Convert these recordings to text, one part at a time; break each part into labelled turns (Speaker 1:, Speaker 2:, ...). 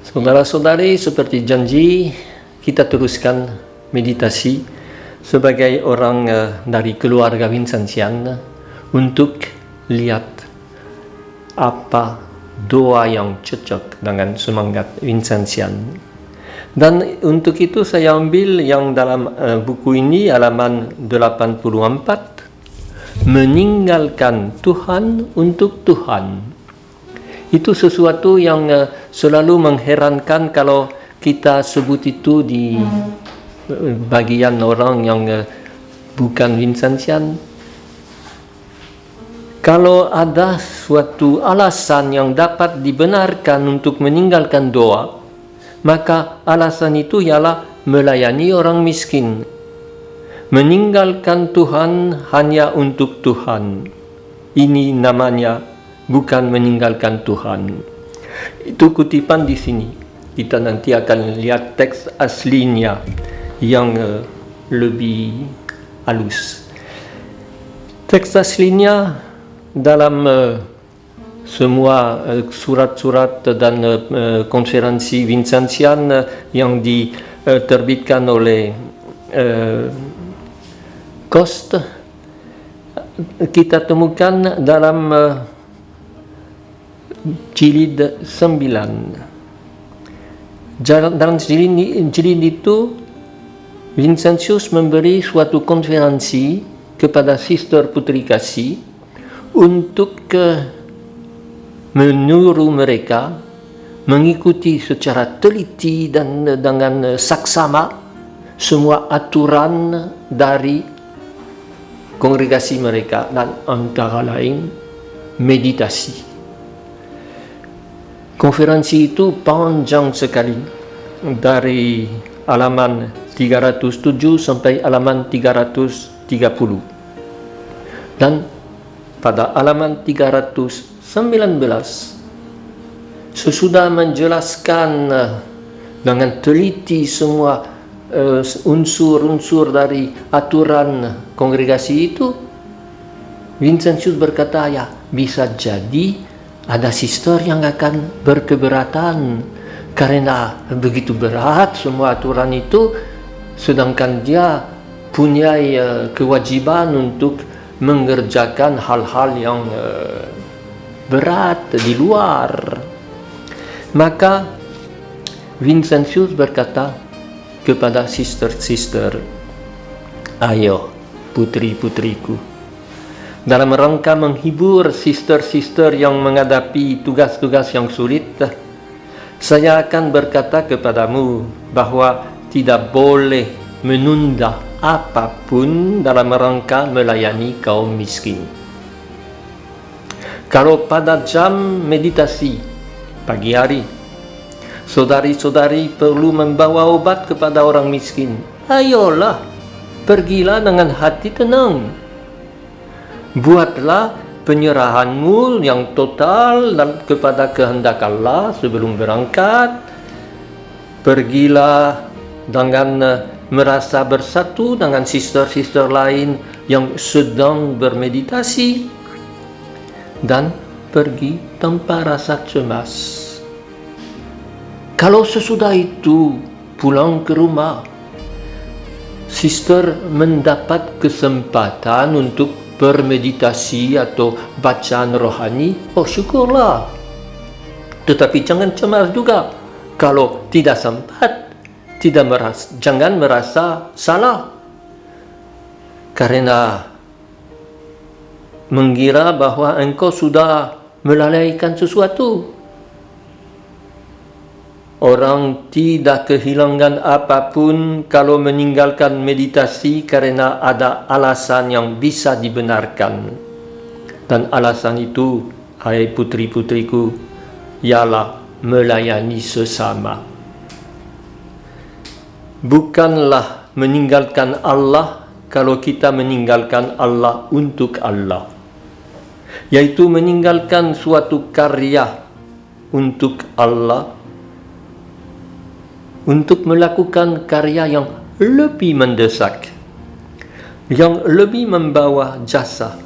Speaker 1: Saudara-saudari, seperti janji, kita teruskan meditasi sebagai orang dari keluarga Vincentian untuk lihat apa doa yang cocok dengan semangat Vincentian. Dan untuk itu saya ambil yang dalam buku ini halaman 84, meninggalkan Tuhan untuk Tuhan. Itu sesuatu yang selalu mengherankan kalau kita sebut itu di bagian orang yang bukan Vincentian. Kalau ada suatu alasan yang dapat dibenarkan untuk meninggalkan doa, maka alasan itu ialah melayani orang miskin. Meninggalkan Tuhan hanya untuk Tuhan. Ini namanya bukan meninggalkan Tuhan. Itu kutipan di sini. Kita nanti akan lihat teks aslinya yang lebih halus. Teks aslinya dalam semua surat-surat dan konferensi Vincentian yang diterbitkan oleh Coste, kita temukan dalam jilid 9. Dalam jilid itu Vincentius memberi suatu konferensi kepada Sister Putri Kasih untuk menyuruh mereka mengikuti secara teliti dan dengan saksama semua aturan dari kongregasi mereka, dan antara lain meditasi. Konferensi itu panjang sekali, dari halaman 307 sampai halaman 330. Dan pada halaman 319, sesudah menjelaskan dengan teliti semua unsur-unsur dari aturan kongregasi itu, Vincentius berkata, ya bisa jadi ada sister yang akan berkeberatan karena begitu berat semua aturan itu, sedangkan dia punya kewajiban untuk mengerjakan hal-hal yang berat di luar. Maka Vincentius berkata kepada sister-sister, ayo putri-putriku, dalam rangka menghibur sister-sister yang menghadapi tugas-tugas yang sulit, saya akan berkata kepadamu bahwa tidak boleh menunda apapun dalam rangka melayani kaum miskin. Kalau pada jam meditasi pagi hari, saudari-saudari perlu membawa obat kepada orang miskin, ayolah, pergilah dengan hati tenang. Buatlah penyerahanmu yang total kepada kehendak Allah sebelum berangkat. Pergilah dengan merasa bersatu dengan sister-sister lain yang sedang bermeditasi, dan pergi tanpa rasa cemas. Kalau sesudah itu pulang ke rumah, sister mendapat kesempatan untuk bermeditasi atau bacaan rohani, oh syukurlah. Tetapi jangan cemas juga kalau tidak sempat. Jangan merasa salah karena mengira bahwa engkau sudah melalaikan sesuatu. Orang tidak kehilangan apapun kalau meninggalkan meditasi karena ada alasan yang bisa dibenarkan. Dan alasan itu, hai putri-putriku, ialah melayani sesama. Bukanlah meninggalkan Allah kalau kita meninggalkan Allah untuk Allah, yaitu meninggalkan suatu karya untuk Allah, untuk melakukan karya yang lebih mendesak, yang lebih membawa jasa.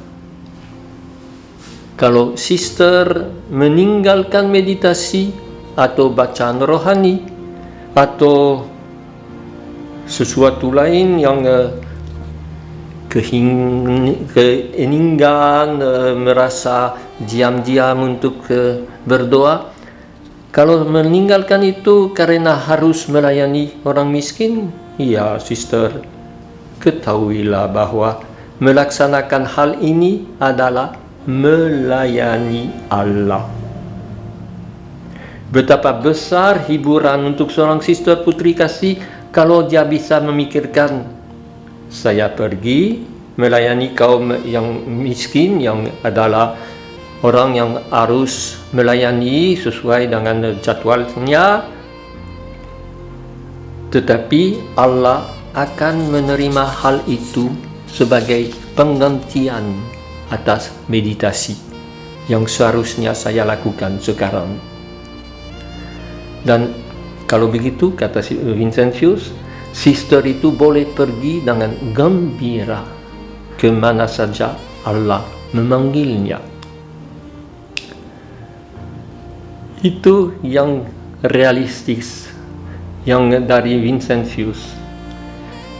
Speaker 1: Kalau sister meninggalkan meditasi atau bacaan rohani atau sesuatu lain yang keinginan merasa diam-diam untuk berdoa. Kalau meninggalkan itu karena harus melayani orang miskin, ya sister, ketahuilah bahwa melaksanakan hal ini adalah melayani Allah. Betapa besar hiburan untuk seorang sister putri kasih kalau dia bisa memikirkan, saya pergi melayani kaum yang miskin, yang adalah orang yang harus melayani sesuai dengan jadwalnya, tetapi Allah akan menerima hal itu sebagai penggantian atas meditasi yang seharusnya saya lakukan sekarang. Dan kalau begitu, kata Vincentius, sister itu boleh pergi dengan gembira kemana saja Allah memanggilnya. Itu yang realistis, yang dari Vincentius.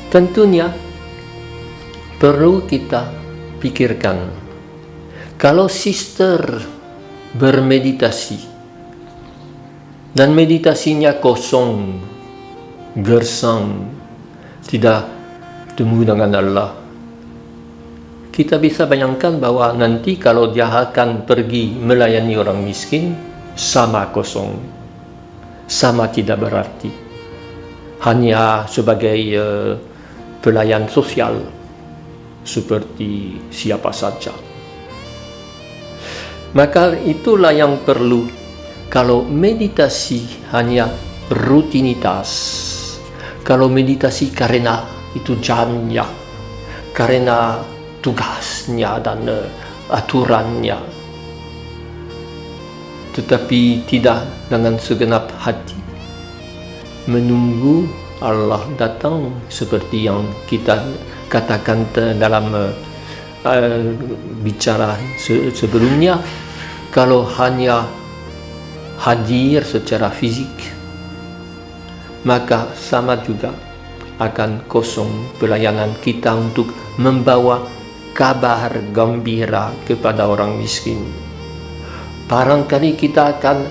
Speaker 1: Tentunya perlu kita pikirkan, kalau sister bermeditasi dan meditasinya kosong, gersang, tidak temu dengan Allah, kita bisa bayangkan bahwa nanti kalau dia akan pergi melayani orang miskin, sama kosong, sama tidak berarti, hanya sebagai pelayan sosial seperti siapa saja. Maka itulah yang perlu. Kalau meditasi hanya rutinitas, kalau meditasi karena itu jamnya, karena tugasnya dan aturannya, tetapi tidak dengan segenap hati, menunggu Allah datang seperti yang kita katakan dalam bicara sebelumnya. Kalau hanya hadir secara fisik, maka sama juga akan kosong pelayanan kita untuk membawa kabar gembira kepada orang miskin. Barangkali kita akan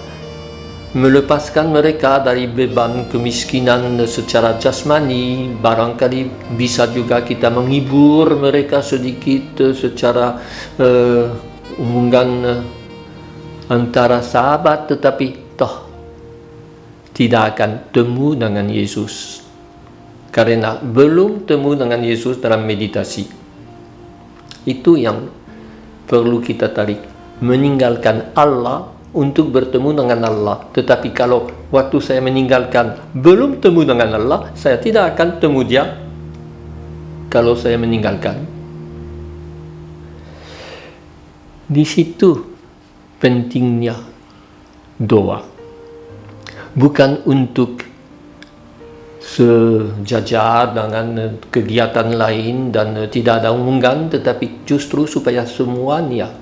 Speaker 1: melepaskan mereka dari beban kemiskinan secara jasmani, barangkali bisa juga kita menghibur mereka sedikit secara hubungan antara sahabat, tetapi toh tidak akan temu dengan Yesus karena belum temu dengan Yesus dalam meditasi. Itu yang perlu kita tarik, meninggalkan Allah untuk bertemu dengan Allah. Tetapi kalau waktu saya meninggalkan belum temu dengan Allah, saya tidak akan temu Dia kalau saya meninggalkan. Di situ pentingnya doa, bukan untuk sejajar dengan kegiatan lain dan tidak ada hubungan, tetapi justru supaya semuanya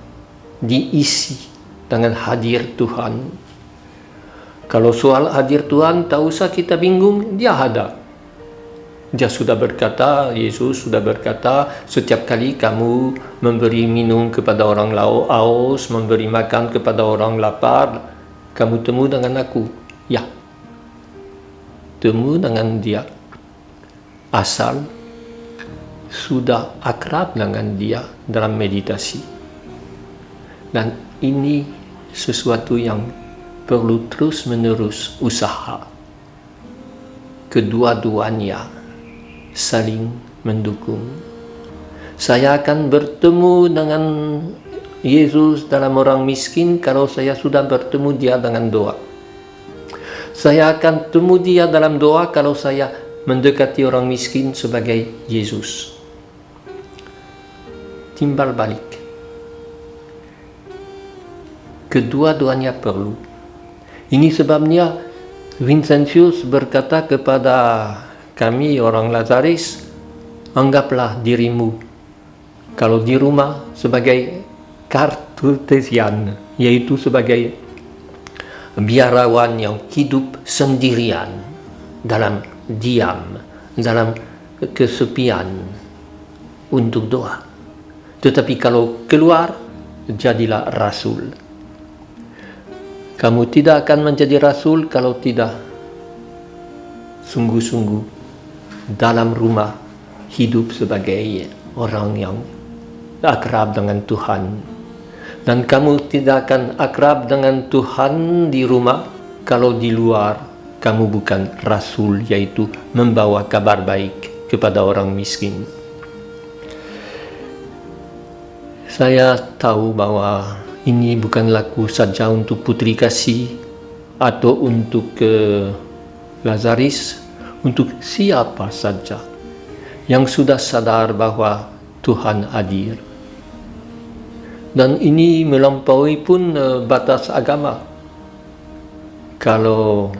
Speaker 1: diisi dengan hadir Tuhan. Kalau soal hadir Tuhan, tak usah kita bingung, Dia ada. Dia sudah berkata, Yesus sudah berkata, setiap kali kamu memberi minum kepada orang haus, memberi makan kepada orang lapar, kamu temu dengan aku. Ya, temu dengan Dia. Asal sudah akrab dengan Dia dalam meditasi. Dan ini sesuatu yang perlu terus-menerus usaha. Kedua-duanya saling mendukung. Saya akan bertemu dengan Yesus dalam orang miskin kalau saya sudah bertemu Dia dengan doa. Saya akan temu Dia dalam doa kalau saya mendekati orang miskin sebagai Yesus. Timbal balik. Kedua-duanya perlu. Ini sebabnya Vincentius berkata kepada kami orang Lazaris, anggaplah dirimu kalau di rumah sebagai Kartesian, yaitu sebagai biarawan yang hidup sendirian, dalam diam, dalam kesepian untuk doa. Tetapi kalau keluar, jadilah rasul. Kamu tidak akan menjadi rasul kalau tidak sungguh-sungguh dalam rumah hidup sebagai orang yang akrab dengan Tuhan. Dan kamu tidak akan akrab dengan Tuhan di rumah kalau di luar kamu bukan rasul, yaitu membawa kabar baik kepada orang miskin. Saya tahu bahwa ini bukan laku saja untuk Putri Kasih atau untuk Lazaris, untuk siapa saja yang sudah sadar bahwa Tuhan hadir. Dan ini melampaui pun batas agama. Kalau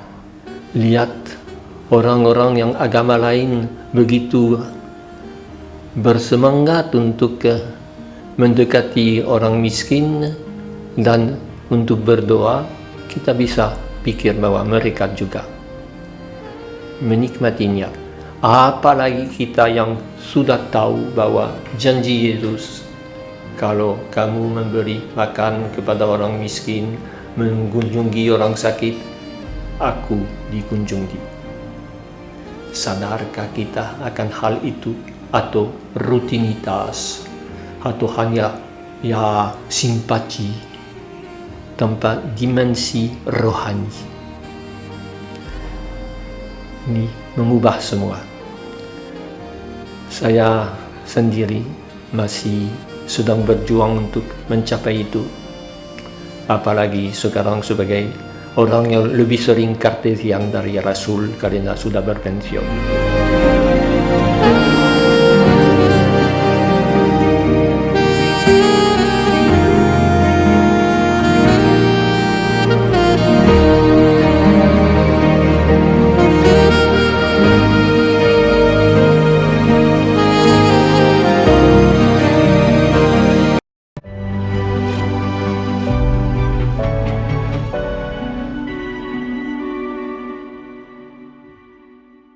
Speaker 1: lihat orang-orang yang agama lain begitu bersemangat untuk mendekati orang miskin dan untuk berdoa, kita bisa pikir bahwa mereka juga menikmatinya. Apalagi kita yang sudah tahu bahwa janji Yesus, kalau kamu memberi makan kepada orang miskin, mengunjungi orang sakit, aku dikunjungi. Sadarkah kita akan hal itu, atau rutinitas, atau hanya simpati tanpa dimensi rohani? Ini mengubah semua. Saya sendiri masih sedang berjuang untuk mencapai itu. Apalagi sekarang sebagai orang yang lebih sering kartesian dari Rasul karena sudah berpensiun.